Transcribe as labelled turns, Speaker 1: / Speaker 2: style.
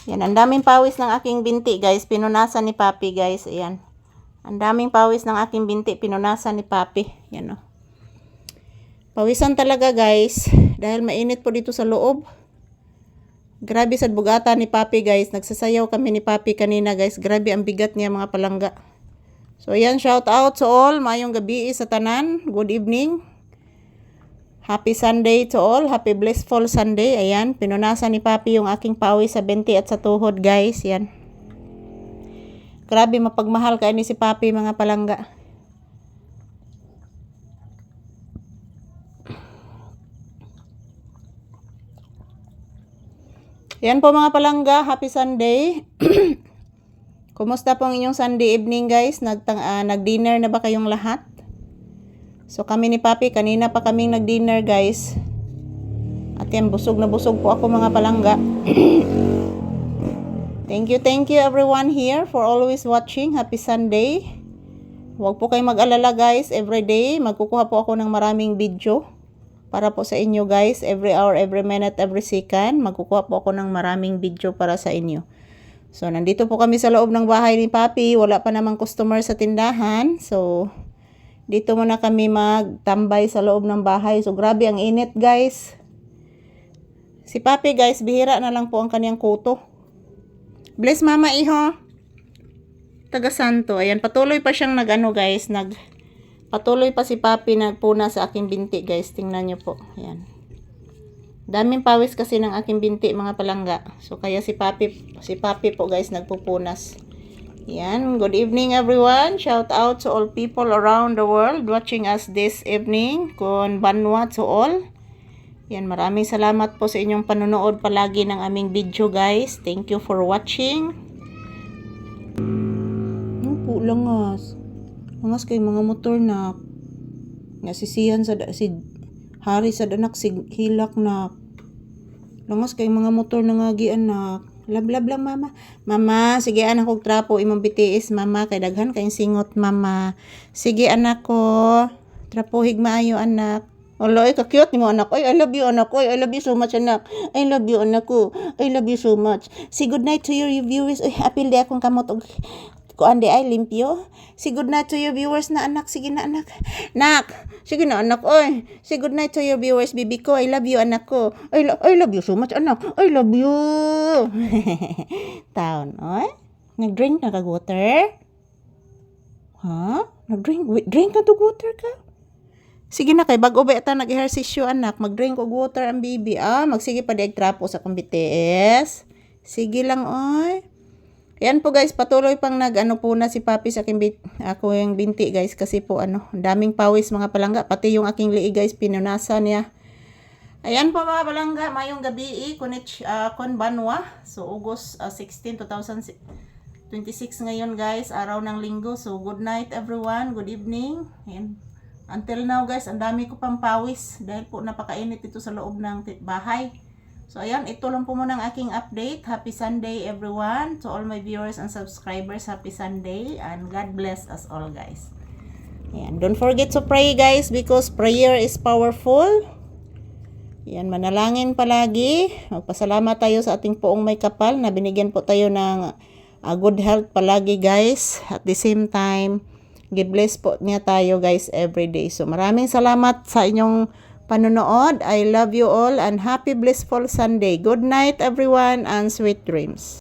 Speaker 1: Yan, ang daming pawis ng aking binti, guys. Pinunasan ni Papi, guys. Ayan. Ang daming pawis ng aking binti. Pinunasan ni Papi. Yan, o. Pawisan talaga, guys. Dahil mainit po dito sa loob. Grabe sa bugata ni Papi, guys. Nagsasayaw kami ni Papi kanina, guys. Grabe ang bigat niya, mga palangga. So, ayan. Shout out to all. Mayong gabi sa tanan. Good evening. Happy Sunday to all. Happy blissful Sunday. Ayan, pinunasan ni Papi yung aking pawis sa binti at sa tuhod, guys. Yan. Grabe, mapagmahal kayo ni si Papi, mga palangga. Yan po, mga palangga. Happy Sunday. Kumusta po ang inyong Sunday evening, guys? Nag-dinner na ba kayong lahat? So kami ni Papi, kanina pa kaming nag-dinner, guys. At yan, busog na busog po ako, mga palangga. Thank you everyone here for always watching. Happy Sunday. Huwag po kayong mag-alala, guys. Every day, magkukuha po ako ng maraming video para po sa inyo, guys. Every hour, every minute, every second, magkukuha po ako ng maraming video para sa inyo. So nandito po kami sa loob ng bahay ni Papi. Wala pa namang customer sa tindahan. So dito muna kami magtambay sa loob ng bahay. So, grabe ang init, guys. Si Papi, guys, bihira na lang po ang kanyang kuto. Bless mama, iho. Taga Santo. Ayan, patuloy pa siyang guys. Patuloy pa si Papi nagpuna sa aking binti, guys. Tingnan nyo po. Ayan. Daming pawis kasi ng aking binti, mga palangga. So, kaya si Papi po, guys, nagpupunas. Yan, good evening everyone. Shout out to all people around the world watching us this evening. Konbanwa to all. Yan, maraming salamat po sa inyong panonood palagi ng aming video, guys. Thank you for watching. Po langas. Langas kay mga motor na nasisiyan sa si Hari sa danak hilak na. Langas kay mga motor na ngagian na. Lablab lang, mama. Mama, sige anak kong trapo. Imong BTS, mama. Kay daghan kayong singot, mama. Sige, anak ko. Trapuhig maayo, anak. Olo, ka-cute ni mo, anak. Ay, I love you, anak. Ay, I love you so much, anak. I love you, anak ko. I love you so much. Say good night to your viewers. Ay, apil di akong kamot. Kuan di ay limpyo. Say good night to your viewers na, anak. Sige na, anak. Nak. Sige na, anak. Oy. Say good night to your viewers, baby ko. I love you, anak ko. I love you so much, anak. I love you. Taon, oy. Nag-drink na kag-water? Ha? Nag-drink? Drink na to water ka? Sige na, kay bago ba ita nag-ehersisyo, anak. Mag-drink og water ang baby. Magsige pa di trapo sa kong BTS. Sige lang, oy. Yan po, guys, patuloy pang po na si Papi sa ako yung binti, guys, kasi po daming pawis, mga palangga, pati yung aking liig, guys, pinunasan niya. Ayan po, mga palangga, mayong gabi, konbanwa. So August 16, 2026 ngayon, guys, araw ng linggo. So good night everyone, good evening. And until now, guys, ang dami ko pang pawis dahil po napakainit ito sa loob ng bahay. So, ayan, ito lang po muna ang aking update. Happy Sunday, everyone. To all my viewers and subscribers, happy Sunday. And God bless us all, guys. Ayan, don't forget to pray, guys, because prayer is powerful. Ayan, manalangin palagi. Magpasalamat tayo sa ating poong may kapal na binigyan po tayo ng good health palagi, guys. At the same time, God bless po niya tayo, guys, every day. So, maraming salamat sa inyong panonood. I love you all and happy blissful Sunday. Good night everyone and sweet dreams.